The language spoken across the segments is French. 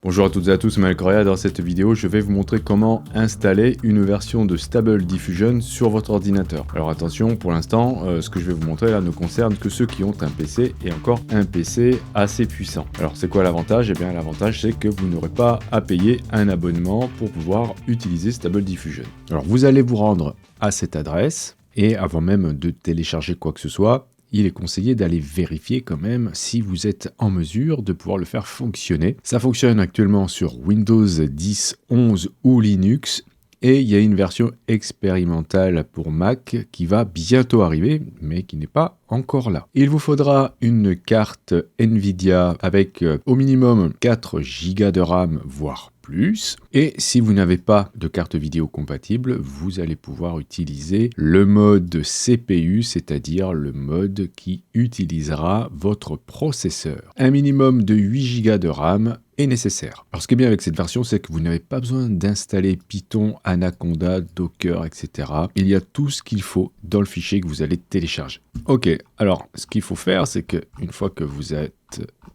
Bonjour à toutes et à tous, Maël Correa. Dans cette vidéo, je vais vous montrer comment installer une version de Stable Diffusion sur votre ordinateur. Alors attention, pour l'instant, ce que je vais vous montrer là ne concerne que ceux qui ont un PC et encore un PC assez puissant. Alors c'est quoi l'avantage? Eh bien l'avantage c'est que vous n'aurez pas à payer un abonnement pour pouvoir utiliser Stable Diffusion. Alors vous allez vous rendre à cette adresse et avant même de télécharger quoi que ce soit, il est conseillé d'aller vérifier quand même si vous êtes en mesure de pouvoir le faire fonctionner. Ça fonctionne actuellement sur Windows 10, 11 ou Linux. Et il y a une version expérimentale pour Mac qui va bientôt arriver, mais qui n'est pas encore là. Il vous faudra une carte Nvidia avec au minimum 4 Go de RAM, voire plus. Et si vous n'avez pas de carte vidéo compatible, vous allez pouvoir utiliser le mode CPU, c'est-à-dire le mode qui utilisera votre processeur. Un minimum de 8 Go de RAM est nécessaire. Alors ce qui est bien avec cette version, c'est que vous n'avez pas besoin d'installer Python, Anaconda, Docker, etc. Il y a tout ce qu'il faut dans le fichier que vous allez télécharger. Ok, alors ce qu'il faut faire, c'est que une fois que vous êtes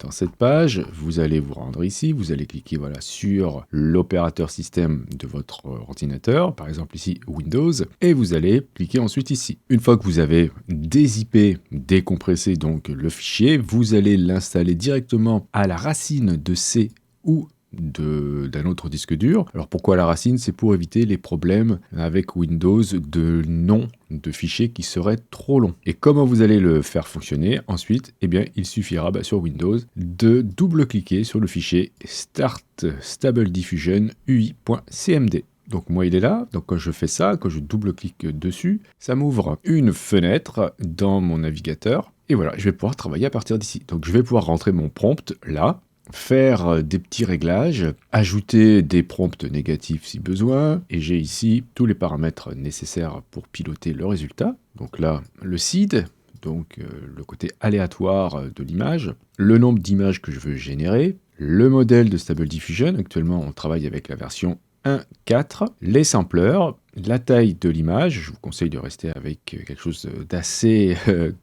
dans cette page, vous allez vous rendre ici, vous allez cliquer voilà, sur l'opérateur système de votre ordinateur, par exemple ici Windows, et vous allez cliquer ensuite ici. Une fois que vous avez dézippé, décompressé donc le fichier, vous allez l'installer directement à la racine de C ou d'un autre disque dur. Alors pourquoi la racine? C'est pour éviter les problèmes avec Windows de nom de fichiers qui seraient trop longs. Et comment vous allez le faire fonctionner ensuite? Eh bien, il suffira sur Windows de double-cliquer sur le fichier Start Stable Diffusion UI.cmd. Donc moi il est là, donc quand je fais ça, quand je double-clique dessus, ça m'ouvre une fenêtre dans mon navigateur. Et voilà, je vais pouvoir travailler à partir d'ici. Donc je vais pouvoir rentrer mon prompt là, faire des petits réglages, ajouter des prompts négatifs si besoin, et j'ai ici tous les paramètres nécessaires pour piloter le résultat. Donc là, le seed, donc le côté aléatoire de l'image, le nombre d'images que je veux générer, le modèle de Stable Diffusion, actuellement on travaille avec la version 1.4, les sampleurs, la taille de l'image, je vous conseille de rester avec quelque chose d'assez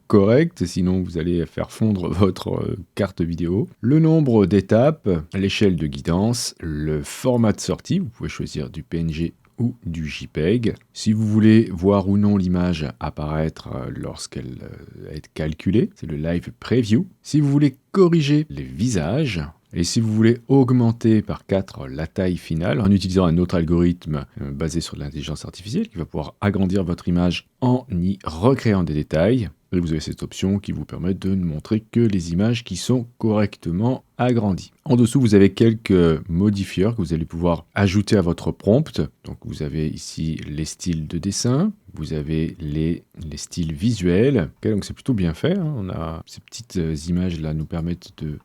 correct, sinon vous allez faire fondre votre carte vidéo, le nombre d'étapes, l'échelle de guidance, le format de sortie, vous pouvez choisir du PNG ou du JPEG. Si vous voulez voir ou non l'image apparaître lorsqu'elle est calculée, c'est le Live Preview. Si vous voulez corriger les visages, et si vous voulez augmenter par 4 la taille finale en utilisant un autre algorithme basé sur l'intelligence artificielle qui va pouvoir agrandir votre image en y recréant des détails, et vous avez cette option qui vous permet de ne montrer que les images qui sont correctement agrandies. En dessous, vous avez quelques modifieurs que vous allez pouvoir ajouter à votre prompt. Donc vous avez ici les styles de dessin, vous avez les styles visuels. Okay, donc c'est plutôt bien fait, hein. On a ces petites images là nous permettent de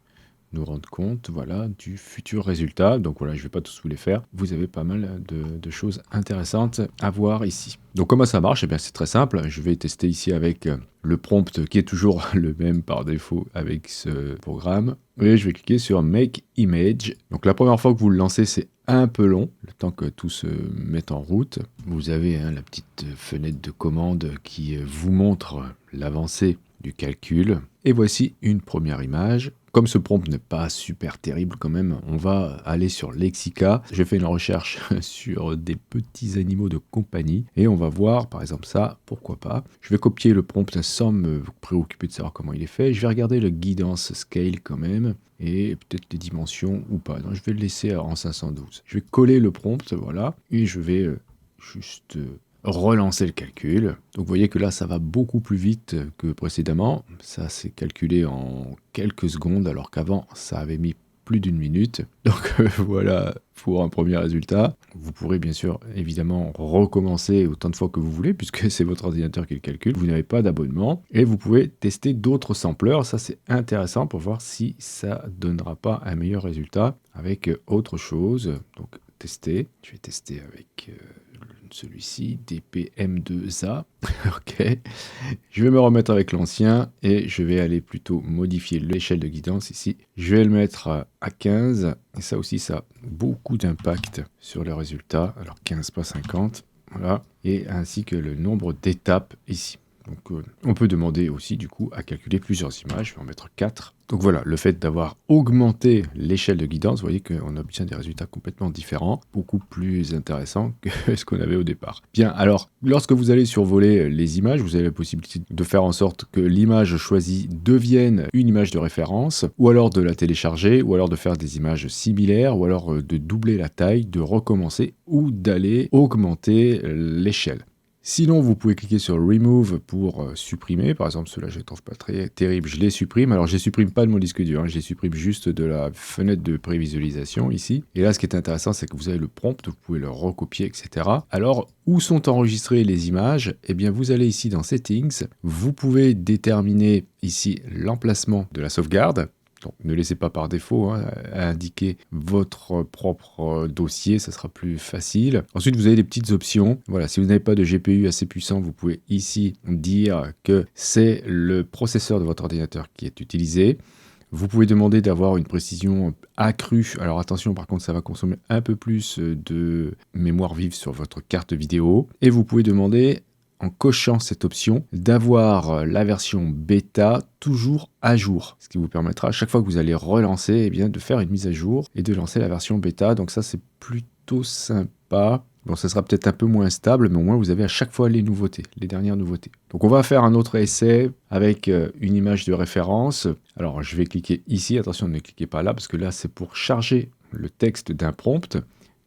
nous rendre compte voilà, du futur résultat. Donc voilà, je ne vais pas tous vous les faire. Vous avez pas mal de choses intéressantes à voir ici. Donc comment ça marche? Eh bien c'est très simple. Je vais tester ici avec le prompt qui est toujours le même par défaut avec ce programme. Et je vais cliquer sur Make Image. Donc la première fois que vous le lancez, c'est un peu long, le temps que tout se mette en route. Vous avez la petite fenêtre de commande qui vous montre l'avancée du calcul. Et voici une première image. Comme ce prompt n'est pas super terrible quand même, on va aller sur Lexica. J'ai fait une recherche sur des petits animaux de compagnie et on va voir par exemple ça, pourquoi pas. Je vais copier le prompt sans me préoccuper de savoir comment il est fait. Je vais regarder le guidance scale quand même et peut-être les dimensions ou pas. Donc je vais le laisser en 512. Je vais coller le prompt, voilà, et je vais juste relancer le calcul. Donc vous voyez que là ça va beaucoup plus vite que précédemment. Ça s'est calculé en quelques secondes alors qu'avant ça avait mis plus d'une minute. Donc voilà pour un premier résultat. Vous pourrez bien sûr évidemment recommencer autant de fois que vous voulez puisque c'est votre ordinateur qui le calcule. Vous n'avez pas d'abonnement et vous pouvez tester d'autres sampleurs. Ça c'est intéressant pour voir si ça donnera pas un meilleur résultat avec autre chose. Donc tester. Je vais tester avec celui-ci, DPM2A. Ok. Je vais me remettre avec l'ancien et je vais aller plutôt modifier l'échelle de guidance ici. Je vais le mettre à 15 et ça aussi, ça a beaucoup d'impact sur les résultats. Alors 15, pas 50. Voilà. Et ainsi que le nombre d'étapes ici. Donc on peut demander aussi du coup à calculer plusieurs images, je vais en mettre 4. Donc voilà, le fait d'avoir augmenté l'échelle de guidance, vous voyez qu'on obtient des résultats complètement différents, beaucoup plus intéressants que ce qu'on avait au départ. Bien, alors, lorsque vous allez survoler les images, vous avez la possibilité de faire en sorte que l'image choisie devienne une image de référence, ou alors de la télécharger, ou alors de faire des images similaires, ou alors de doubler la taille, de recommencer, ou d'aller augmenter l'échelle. Sinon, vous pouvez cliquer sur Remove pour supprimer. Par exemple, ceux-là, je ne trouve pas très terrible, je les supprime. Alors, je ne les supprime pas de mon disque dur, je les supprime juste de la fenêtre de prévisualisation ici. Et là, ce qui est intéressant, c'est que vous avez le prompt, vous pouvez le recopier, etc. Alors, où sont enregistrées les images? Eh bien, vous allez ici dans Settings, vous pouvez déterminer ici l'emplacement de la sauvegarde. Donc, ne laissez pas par défaut à indiquer votre propre dossier, ça sera plus facile. Ensuite, vous avez des petites options. Voilà, si vous n'avez pas de GPU assez puissant, vous pouvez ici dire que c'est le processeur de votre ordinateur qui est utilisé. Vous pouvez demander d'avoir une précision accrue. Alors attention, par contre, ça va consommer un peu plus de mémoire vive sur votre carte vidéo. Et vous pouvez demander, en cochant cette option, d'avoir la version bêta toujours à jour. Ce qui vous permettra, à chaque fois que vous allez relancer, eh bien, de faire une mise à jour et de lancer la version bêta. Donc ça, c'est plutôt sympa. Bon, ça sera peut-être un peu moins stable, mais au moins vous avez à chaque fois les nouveautés, les dernières nouveautés. Donc on va faire un autre essai avec une image de référence. Alors je vais cliquer ici, attention, ne cliquez pas là, parce que là c'est pour charger le texte d'un prompt.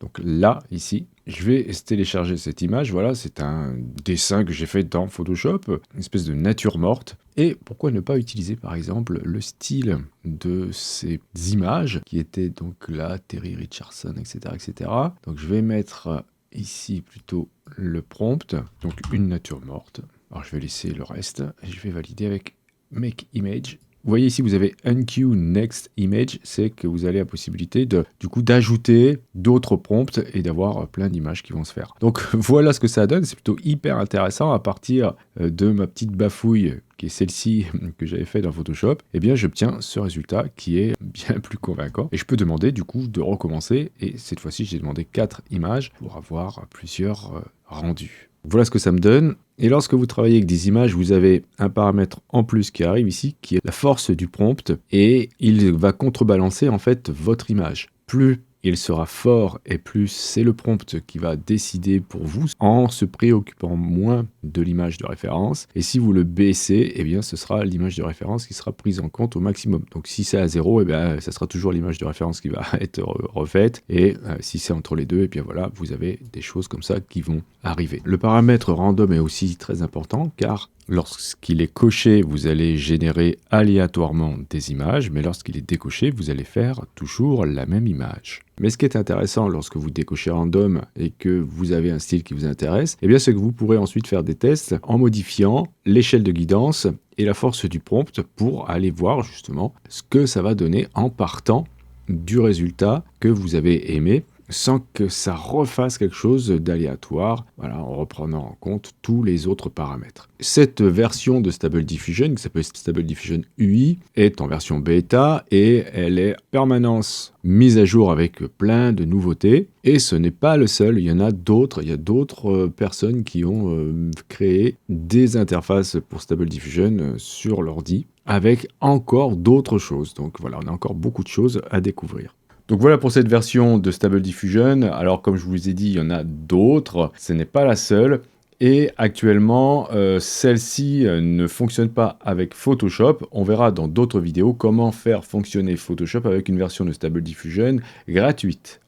Donc là, ici, je vais télécharger cette image. Voilà, c'est un dessin que j'ai fait dans Photoshop, une espèce de nature morte. Et pourquoi ne pas utiliser par exemple le style de ces images qui étaient donc là, Terry Richardson, etc., etc. Donc je vais mettre ici plutôt le prompt, donc une nature morte. Alors je vais laisser le reste et je vais valider avec Make Image. Vous voyez ici, vous avez Unqueue Next Image, c'est que vous avez la possibilité d'ajouter d'autres prompts et d'avoir plein d'images qui vont se faire. Donc voilà ce que ça donne, c'est plutôt hyper intéressant à partir de ma petite bafouille qui est celle-ci que j'avais fait dans Photoshop. Eh bien j'obtiens ce résultat qui est bien plus convaincant et je peux demander du coup de recommencer et cette fois-ci j'ai demandé 4 images pour avoir plusieurs rendus. Voilà ce que ça me donne. Et lorsque vous travaillez avec des images, vous avez un paramètre en plus qui arrive ici, qui est la force du prompt, et il va contrebalancer en fait votre image. Plus il sera fort et plus c'est le prompt qui va décider pour vous en se préoccupant moins de l'image de référence. Et si vous le baissez, eh bien ce sera l'image de référence qui sera prise en compte au maximum. Donc si c'est à 0, eh bien ça sera toujours l'image de référence qui va être refaite. Et si c'est entre les deux, eh bien voilà, vous avez des choses comme ça qui vont arriver. Le paramètre random est aussi très important car lorsqu'il est coché, vous allez générer aléatoirement des images, mais lorsqu'il est décoché, vous allez faire toujours la même image. Mais ce qui est intéressant lorsque vous décochez random et que vous avez un style qui vous intéresse, eh bien c'est que vous pourrez ensuite faire des tests en modifiant l'échelle de guidance et la force du prompt pour aller voir justement ce que ça va donner en partant du résultat que vous avez aimé, sans que ça refasse quelque chose d'aléatoire, voilà, en reprenant en compte tous les autres paramètres. Cette version de Stable Diffusion, qui s'appelle Stable Diffusion UI, est en version bêta et elle est en permanence mise à jour avec plein de nouveautés. Et ce n'est pas le seul, il y en a d'autres, il y a d'autres personnes qui ont créé des interfaces pour Stable Diffusion sur l'ordi, avec encore d'autres choses. Donc voilà, on a encore beaucoup de choses à découvrir. Donc voilà pour cette version de Stable Diffusion. Alors comme je vous ai dit, il y en a d'autres, ce n'est pas la seule. Et actuellement, celle-ci ne fonctionne pas avec Photoshop. On verra dans d'autres vidéos comment faire fonctionner Photoshop avec une version de Stable Diffusion gratuite.